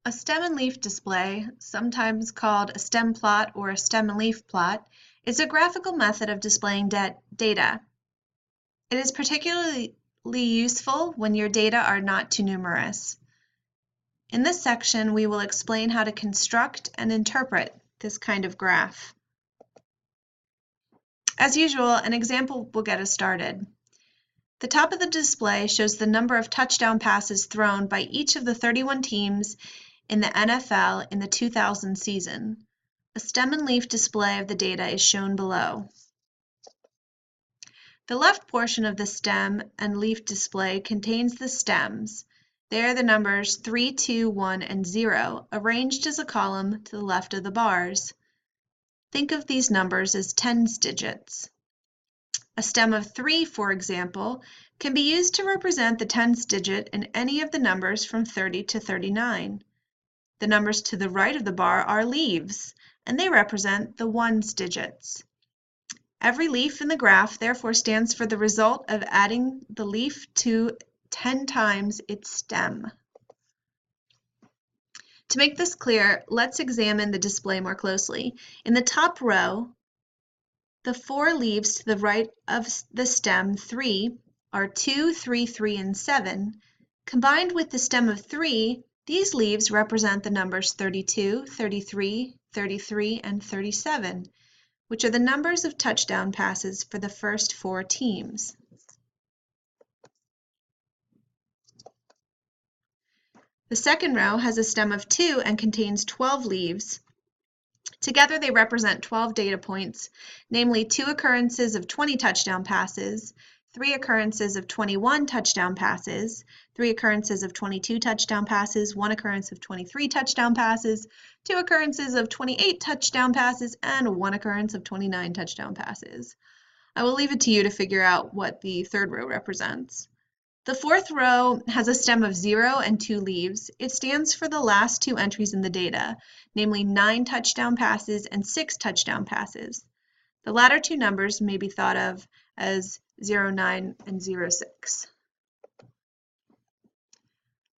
A stem and leaf display, sometimes called a stem plot or a stem and leaf plot, is a graphical method of displaying data. It is particularly useful when your data are not too numerous. In this section, we will explain how to construct and interpret this kind of graph. As usual, an example will get us started. The top of the display shows the number of touchdown passes thrown by each of the 31 teams in the NFL in the 2000 season. A stem and leaf display of the data is shown below. The left portion of the stem and leaf display contains the stems. They are the numbers 3, 2, 1, and 0, arranged as a column to the left of the bars. Think of these numbers as tens digits. A stem of 3, for example, can be used to represent the tens digit in any of the numbers from 30 to 39. The numbers to the right of the bar are leaves, and they represent the ones digits. Every leaf in the graph therefore stands for the result of adding the leaf to 10 times its stem. To make this clear, let's examine the display more closely. In the top row, the 4 leaves to the right of the stem 3 are 2, 3, 3, and 7. Combined with the stem of 3, these leaves represent the numbers 32, 33, 33, and 37, which are the numbers of touchdown passes for the first 4 teams. The second row has a stem of 2 and contains 12 leaves. Together they represent 12 data points, namely 2 occurrences of 20 touchdown passes, 3 occurrences of 21 touchdown passes, 3 occurrences of 22 touchdown passes, 1 occurrence of 23 touchdown passes, 2 occurrences of 28 touchdown passes, and 1 occurrence of 29 touchdown passes. I will leave it to you to figure out what the third row represents. The fourth row has a stem of 0 and 2 leaves. It stands for the last 2 entries in the data, namely 9 touchdown passes and 6 touchdown passes. The latter 2 numbers may be thought of as 09 and 06.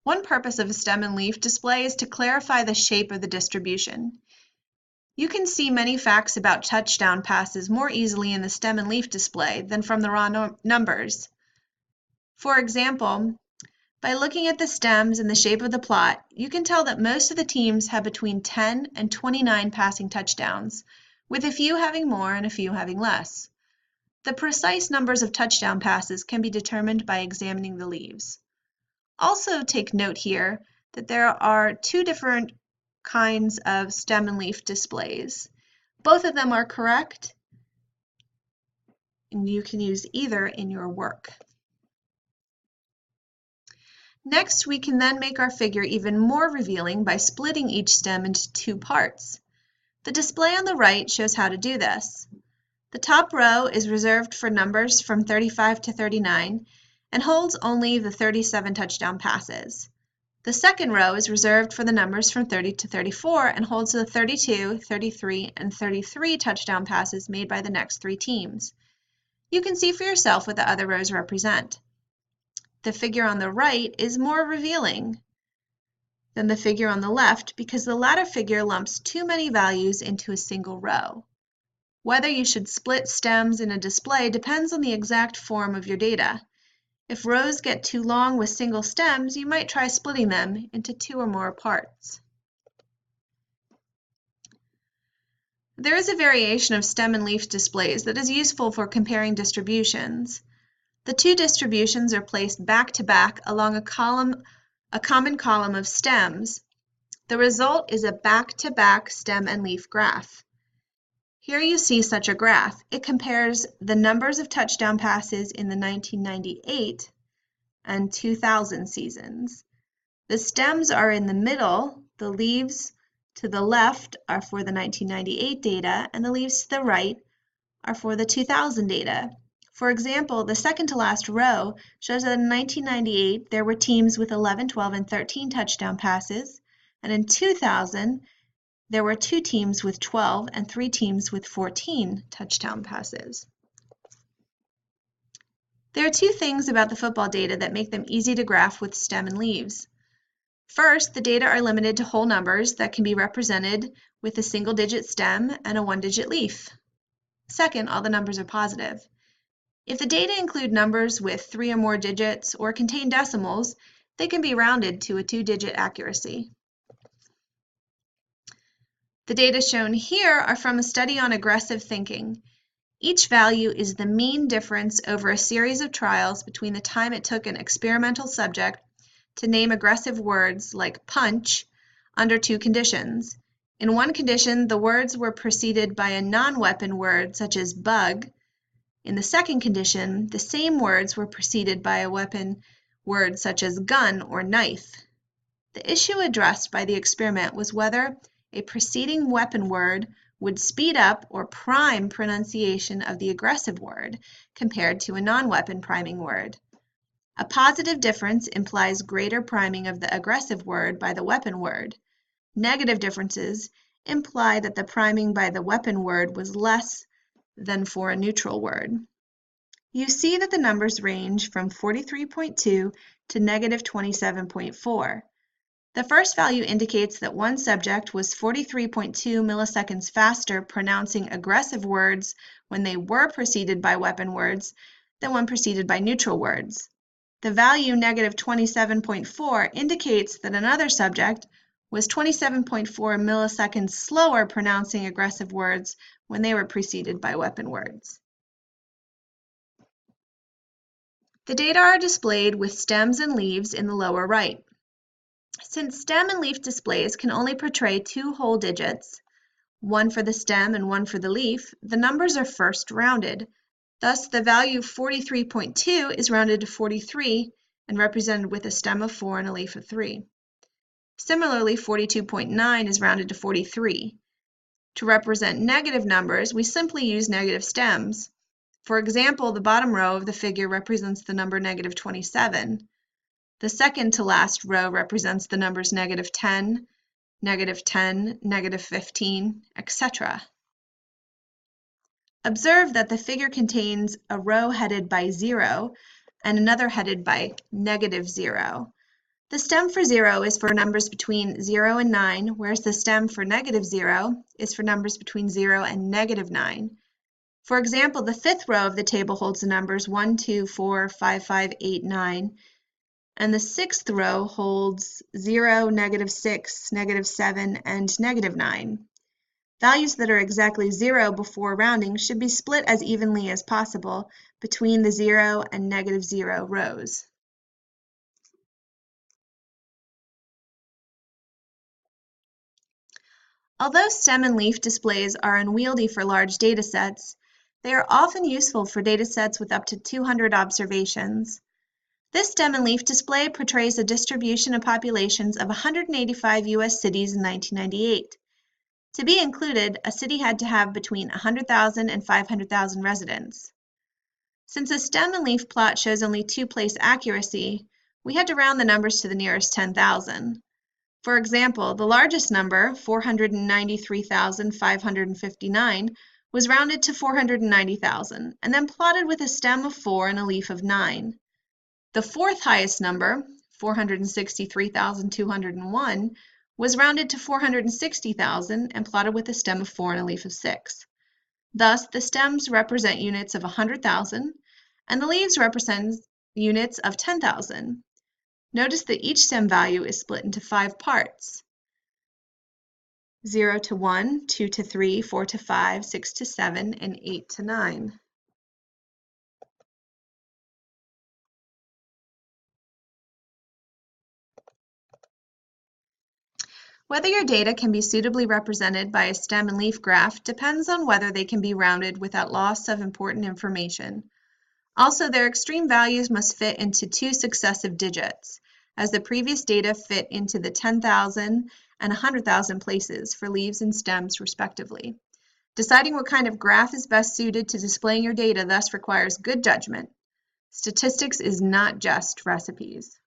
One purpose of a stem and leaf display is to clarify the shape of the distribution. You can see many facts about touchdown passes more easily in the stem and leaf display than from the raw numbers. For example, by looking at the stems and the shape of the plot, you can tell that most of the teams have between 10 and 29 passing touchdowns, with a few having more and a few having less. The precise numbers of touchdown passes can be determined by examining the leaves. Also take note here that there are 2 different kinds of stem and leaf displays. Both of them are correct, and you can use either in your work. Next, we can then make our figure even more revealing by splitting each stem into 2 parts. The display on the right shows how to do this. The top row is reserved for numbers from 35 to 39 and holds only the 37 touchdown passes. The second row is reserved for the numbers from 30 to 34 and holds the 32, 33, and 33 touchdown passes made by the next 3 teams. You can see for yourself what the other rows represent. The figure on the right is more revealing than the figure on the left because the latter figure lumps too many values into a single row. Whether you should split stems in a display depends on the exact form of your data. If rows get too long with single stems, you might try splitting them into 2 or more parts. There is a variation of stem and leaf displays that is useful for comparing distributions. The 2 distributions are placed back to back along a common column of stems. The result is a back-to-back stem and leaf graph. Here you see such a graph. It compares the numbers of touchdown passes in the 1998 and 2000 seasons. The stems are in the middle, the leaves to the left are for the 1998 data, and the leaves to the right are for the 2000 data. For example, the second to last row shows that in 1998 there were teams with 11, 12, and 13 touchdown passes, and in 2000 there were 2 teams with 12 and 3 teams with 14 touchdown passes. There are 2 things about the football data that make them easy to graph with stem and leaves. First, the data are limited to whole numbers that can be represented with a single-digit stem and a one-digit leaf. Second, all the numbers are positive. If the data include numbers with 3 or more digits or contain decimals, they can be rounded to a 2-digit accuracy. The data shown here are from a study on aggressive thinking. Each value is the mean difference over a series of trials between the time it took an experimental subject to name aggressive words like punch under 2 conditions. In one condition, the words were preceded by a non-weapon word such as bug. In the second condition, the same words were preceded by a weapon word such as gun or knife. The issue addressed by the experiment was whether a preceding weapon word would speed up or prime pronunciation of the aggressive word compared to a non-weapon priming word. A positive difference implies greater priming of the aggressive word by the weapon word. Negative differences imply that the priming by the weapon word was less than for a neutral word. You see that the numbers range from 43.2 to negative 27.4. The first value indicates that one subject was 43.2 milliseconds faster pronouncing aggressive words when they were preceded by weapon words than when preceded by neutral words. The value negative 27.4 indicates that another subject was 27.4 milliseconds slower pronouncing aggressive words when they were preceded by weapon words. The data are displayed with stems and leaves in the lower right. Since stem and leaf displays can only portray 2 whole digits, one for the stem and one for the leaf, the numbers are first rounded. Thus, the value 43.2 is rounded to 43 and represented with a stem of 4 and a leaf of 3. Similarly, 42.9 is rounded to 43. To represent negative numbers, we simply use negative stems. For example, the bottom row of the figure represents the number negative 27. The second to last row represents the numbers negative 10, negative 10, negative 15, etc. Observe that the figure contains a row headed by 0 and another headed by negative 0. The stem for 0 is for numbers between 0 and 9, whereas the stem for negative 0 is for numbers between 0 and negative 9. For example, the fifth row of the table holds the numbers 1, 2, 4, 5, 5, 8, 9, and the sixth row holds 0, negative 6, negative 7, and negative 9. Values that are exactly 0 before rounding should be split as evenly as possible between the 0 and negative 0 rows. Although stem and leaf displays are unwieldy for large data sets, they are often useful for data sets with up to 200 observations. This stem and leaf display portrays a distribution of populations of 185 U.S. cities in 1998. To be included, a city had to have between 100,000 and 500,000 residents. Since a stem and leaf plot shows only 2-place accuracy, we had to round the numbers to the nearest 10,000. For example, the largest number, 493,559, was rounded to 490,000 and then plotted with a stem of 4 and a leaf of 9. The fourth highest number, 463,201, was rounded to 460,000 and plotted with a stem of 4 and a leaf of 6. Thus, the stems represent units of 100,000 and the leaves represent units of 10,000. Notice that each stem value is split into 5 parts: 0 to 1, 2 to 3, 4 to 5, 6 to 7, and 8 to 9. Whether your data can be suitably represented by a stem and leaf graph depends on whether they can be rounded without loss of important information. Also, their extreme values must fit into 2 successive digits, as the previous data fit into the 10,000 and 100,000 places for leaves and stems, respectively. Deciding what kind of graph is best suited to displaying your data thus requires good judgment. Statistics is not just recipes.